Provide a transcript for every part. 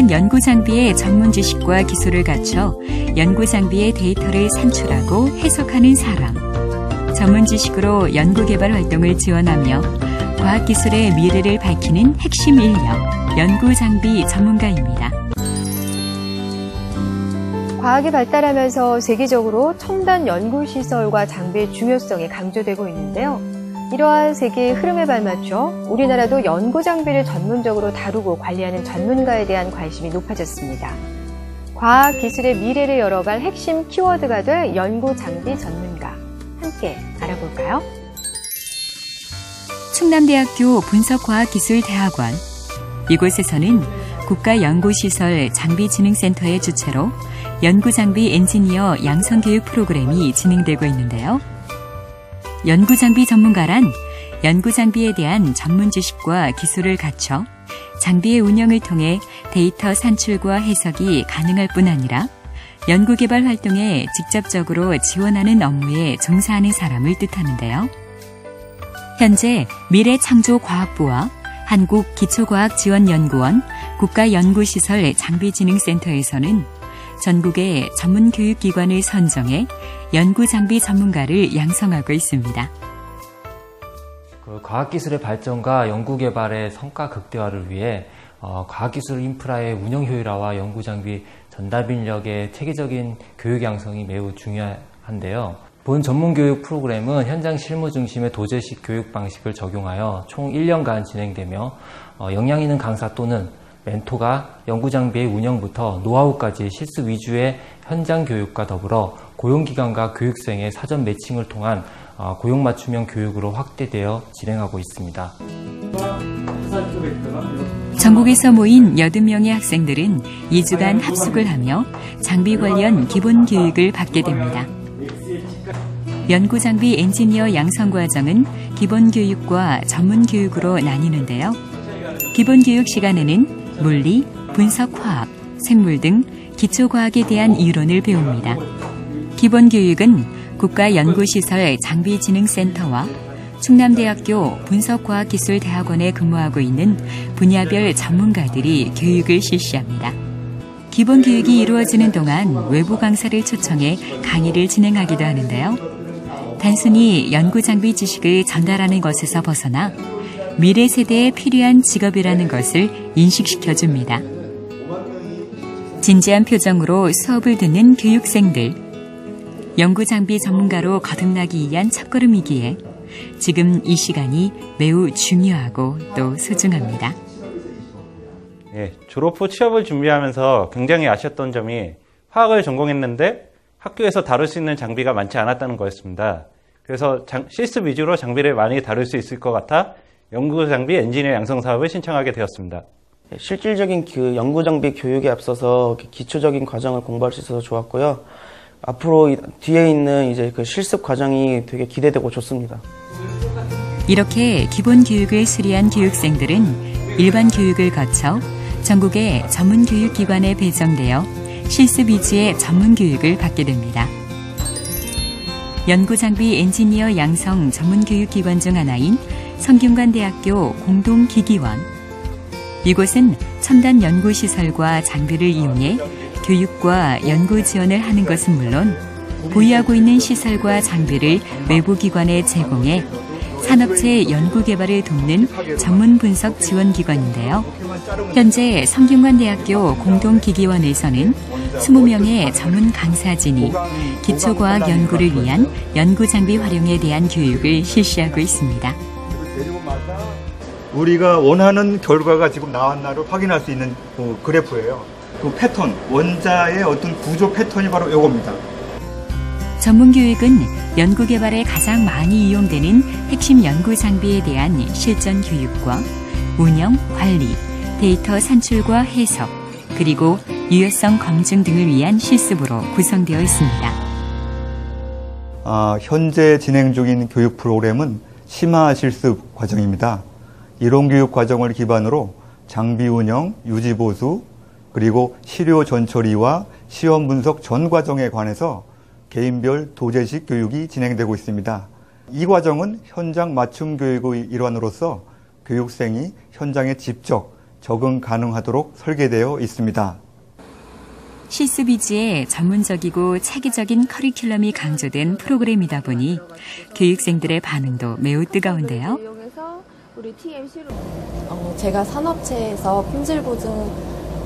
첨단 연구 장비의 전문 지식과 기술을 갖춰 연구 장비의 데이터를 산출하고 해석하는 사람. 전문 지식으로 연구 개발 활동을 지원하며 과학기술의 미래를 밝히는 핵심 인력, 연구 장비 전문가입니다. 과학이 발달하면서 세계적으로 첨단 연구시설과 장비의 중요성이 강조되고 있는데요. 이러한 세계의 흐름에 발맞춰 우리나라도 연구 장비를 전문적으로 다루고 관리하는 전문가에 대한 관심이 높아졌습니다. 과학 기술의 미래를 열어갈 핵심 키워드가 될 연구 장비 전문가, 함께 알아볼까요? 충남대학교 분석과학기술대학원. 이곳에서는 국가연구시설 장비진흥센터의 주최로 연구장비 엔지니어 양성교육 프로그램이 진행되고 있는데요. 연구장비 전문가란 연구장비에 대한 전문 지식과 기술을 갖춰 장비의 운영을 통해 데이터 산출과 해석이 가능할 뿐 아니라 연구개발 활동에 직접적으로 지원하는 업무에 종사하는 사람을 뜻하는데요. 현재 미래창조과학부와 한국기초과학지원연구원 국가연구시설 장비진흥센터에서는 전국의 전문 교육기관을 선정해 연구장비 전문가를 양성하고 있습니다. 과학기술의 발전과 연구개발의 성과 극대화를 위해 과학기술 인프라의 운영 효율화와 연구장비 전담 인력의 체계적인 교육 양성이 매우 중요한데요. 본 전문교육 프로그램은 현장 실무 중심의 도제식 교육 방식을 적용하여 총 1년간 진행되며 역량 있는 강사 또는 멘토가 연구장비의 운영부터 노하우까지 실습 위주의 현장 교육과 더불어 고용기관과 교육생의 사전 매칭을 통한 고용 맞춤형 교육으로 확대되어 진행하고 있습니다. 전국에서 모인 80명의 학생들은 2주간 합숙을 하며 장비 관련 기본 교육을 받게 됩니다. 연구장비 엔지니어 양성 과정은 기본 교육과 전문 교육으로 나뉘는데요. 기본 교육 시간에는 물리, 분석화학, 생물 등 기초과학에 대한 이론을 배웁니다. 기본 교육은 국가연구시설 장비진흥센터와 충남대학교 분석과학기술대학원에 근무하고 있는 분야별 전문가들이 교육을 실시합니다. 기본 교육이 이루어지는 동안 외부 강사를 초청해 강의를 진행하기도 하는데요. 단순히 연구장비 지식을 전달하는 것에서 벗어나 미래 세대에 필요한 직업이라는 것을 인식시켜줍니다. 진지한 표정으로 수업을 듣는 교육생들. 연구장비 전문가로 거듭나기 위한 첫걸음이기에 지금 이 시간이 매우 중요하고 또 소중합니다. 네, 졸업 후 취업을 준비하면서 굉장히 아쉬웠던 점이 화학을 전공했는데 학교에서 다룰 수 있는 장비가 많지 않았다는 거였습니다. 그래서 실습 위주로 장비를 많이 다룰 수 있을 것 같아 연구장비 엔지니어 양성 사업을 신청하게 되었습니다. 실질적인 연구장비 교육에 앞서서 기초적인 과정을 공부할 수 있어서 좋았고요. 앞으로 뒤에 있는 이제 실습 과정이 되게 기대되고 좋습니다. 이렇게 기본 교육을 수료한 교육생들은 일반 교육을 거쳐 전국의 전문 교육기관에 배정되어 실습 위주의 전문 교육을 받게 됩니다. 연구장비 엔지니어 양성 전문 교육기관 중 하나인 성균관대학교 공동기기원. 이곳은 첨단 연구시설과 장비를 이용해 교육과 연구 지원을 하는 것은 물론 보유하고 있는 시설과 장비를 외부 기관에 제공해 산업체 연구 개발을 돕는 전문 분석 지원 기관인데요. 현재 성균관대학교 공동기기원에서는 20명의 전문 강사진이 기초과학 연구를 위한 연구장비 활용에 대한 교육을 실시하고 있습니다. 우리가 원하는 결과가 지금 나왔나를 확인할 수 있는 그래프예요. 그 패턴, 원자의 어떤 구조 패턴이 바로 이겁니다. 전문교육은 연구개발에 가장 많이 이용되는 핵심 연구장비에 대한 실전 교육과 운영, 관리, 데이터 산출과 해석, 그리고 유효성 검증 등을 위한 실습으로 구성되어 있습니다. 현재 진행 중인 교육 프로그램은 심화 실습 과정입니다. 이론교육 과정을 기반으로 장비 운영, 유지 보수, 그리고 시료 전처리와 시험 분석 전 과정에 관해서 개인별 도제식 교육이 진행되고 있습니다. 이 과정은 현장 맞춤 교육의 일환으로서 교육생이 현장에 직접 적응 가능하도록 설계되어 있습니다. 실습위주의 전문적이고 체계적인 커리큘럼이 강조된 프로그램이다 보니 교육생들의 반응도 매우 뜨거운데요. 제가 산업체에서 품질 보증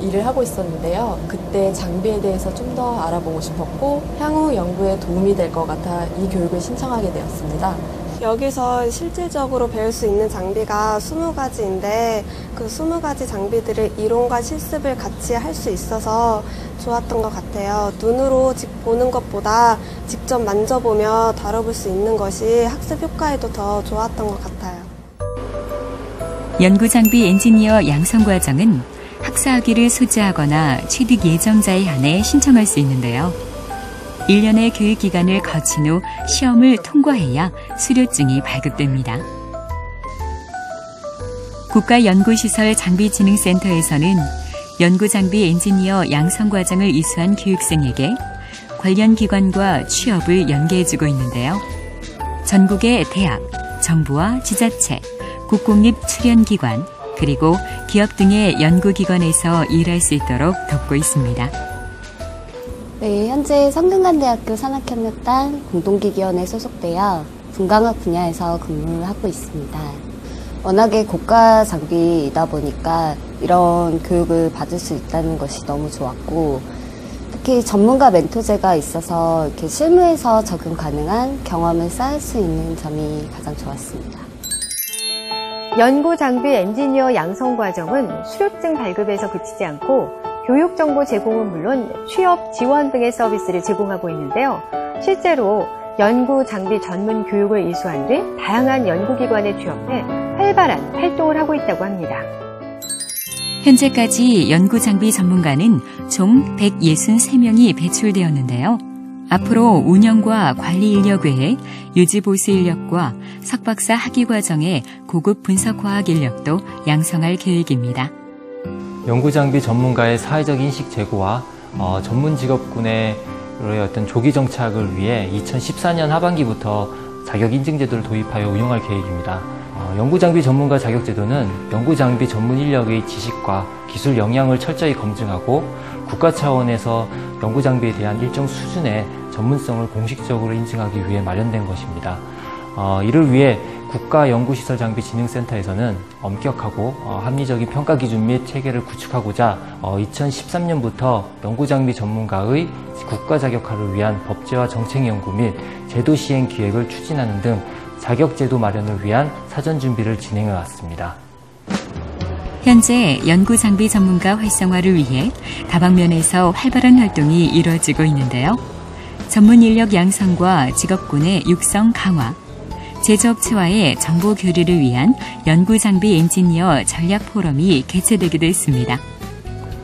일을 하고 있었는데요. 그때 장비에 대해서 좀 더 알아보고 싶었고 향후 연구에 도움이 될 것 같아 이 교육을 신청하게 되었습니다. 여기서 실질적으로 배울 수 있는 장비가 20가지인데 그 20가지 장비들을 이론과 실습을 같이 할 수 있어서 좋았던 것 같아요. 눈으로 보는 것보다 직접 만져보며 다뤄볼 수 있는 것이 학습 효과에도 더 좋았던 것 같아요. 연구장비 엔지니어 양성과정은 학사학위를 소지하거나 취득 예정자에 한해 신청할 수 있는데요. 1년의 교육기간을 거친 후 시험을 통과해야 수료증이 발급됩니다. 국가연구시설장비진흥센터에서는 연구장비 엔지니어 양성과정을 이수한 교육생에게 관련 기관과 취업을 연계해주고 있는데요. 전국의 대학, 정부와 지자체, 국공립출연기관, 그리고 기업 등의 연구기관에서 일할 수 있도록 돕고 있습니다. 네, 현재 성균관대학교 산학협력단 공동기기원에 소속되어 분광학 분야에서 근무하고 있습니다. 워낙에 고가 장비이다 보니까 이런 교육을 받을 수 있다는 것이 너무 좋았고, 특히 전문가 멘토제가 있어서 이렇게 실무에서 적용 가능한 경험을 쌓을 수 있는 점이 가장 좋았습니다. 연구장비 엔지니어 양성과정은 수료증 발급에서 그치지 않고 교육정보 제공은 물론 취업 지원 등의 서비스를 제공하고 있는데요. 실제로 연구장비 전문 교육을 이수한 뒤 다양한 연구기관에 취업해 활발한 활동을 하고 있다고 합니다. 현재까지 연구장비 전문가는 총 163명이 배출되었는데요. 앞으로 운영과 관리 인력 외에 유지보수 인력과 석박사 학위과정의 고급 분석과학 인력도 양성할 계획입니다. 연구장비 전문가의 사회적 인식 제고와 전문 직업군의 어떤 조기 정착을 위해 2014년 하반기부터 자격 인증 제도를 도입하여 운영할 계획입니다. 연구장비 전문가 자격제도는 연구장비 전문 인력의 지식과 기술 역량을 철저히 검증하고 국가 차원에서 연구장비에 대한 일정 수준의 전문성을 공식적으로 인증하기 위해 마련된 것입니다. 이를 위해 국가연구시설장비진흥센터에서는 엄격하고 합리적인 평가 기준 및 체계를 구축하고자 2013년부터 연구장비 전문가의 국가 자격화를 위한 법제화 정책 연구 및 제도 시행 기획을 추진하는 등 자격제도 마련을 위한 사전 준비를 진행해 왔습니다. 현재 연구장비 전문가 활성화를 위해 다방면에서 활발한 활동이 이루어지고 있는데요. 전문 인력 양성과 직업군의 육성 강화, 제조업체와의 정보 교류를 위한 연구장비 엔지니어 전략 포럼이 개최되기도 했습니다.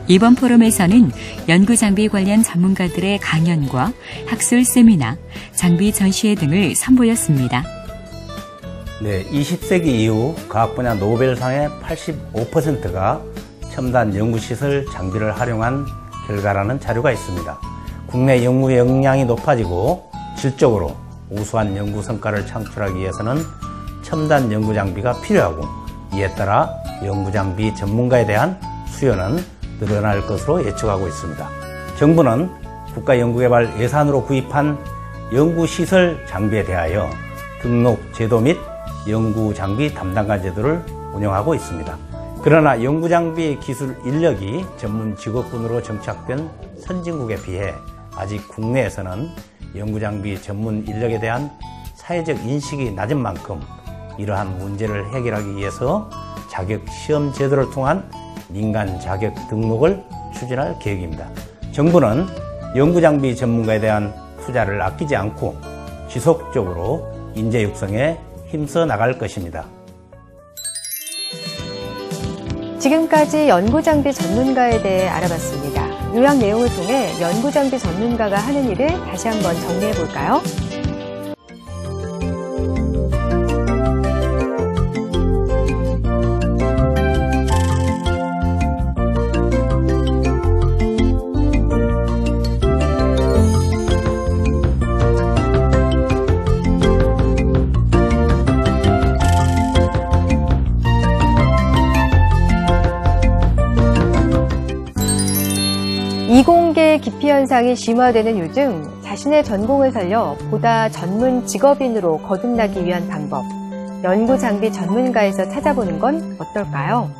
이번 포럼에서는 연구장비 관련 전문가들의 강연과 학술 세미나, 장비 전시회 등을 선보였습니다. 네, 20세기 이후 과학 분야 노벨상의 85%가 첨단 연구시설 장비를 활용한 결과라는 자료가 있습니다. 국내 연구 역량이 높아지고 질적으로 우수한 연구 성과를 창출하기 위해서는 첨단 연구 장비가 필요하고, 이에 따라 연구 장비 전문가에 대한 수요는 늘어날 것으로 예측하고 있습니다. 정부는 국가연구개발 예산으로 구입한 연구시설 장비에 대하여 등록 제도 및 연구장비 담당관 제도를 운영하고 있습니다. 그러나 연구장비 기술 인력이 전문 직업군으로 정착된 선진국에 비해 아직 국내에서는 연구장비 전문 인력에 대한 사회적 인식이 낮은 만큼 이러한 문제를 해결하기 위해서 자격 시험 제도를 통한 민간 자격 등록을 추진할 계획입니다. 정부는 연구장비 전문가에 대한 투자를 아끼지 않고 지속적으로 인재 육성에 힘써 나갈 것입니다. 지금까지 연구장비 전문가에 대해 알아봤습니다. 요약 내용을 통해 연구장비 전문가가 하는 일을 다시 한번 정리해 볼까요? 현상이 심화되는 요즘 자신의 전공을 살려 보다 전문 직업인으로 거듭나기 위한 방법, 연구 장비 전문가에서 찾아보는 건 어떨까요?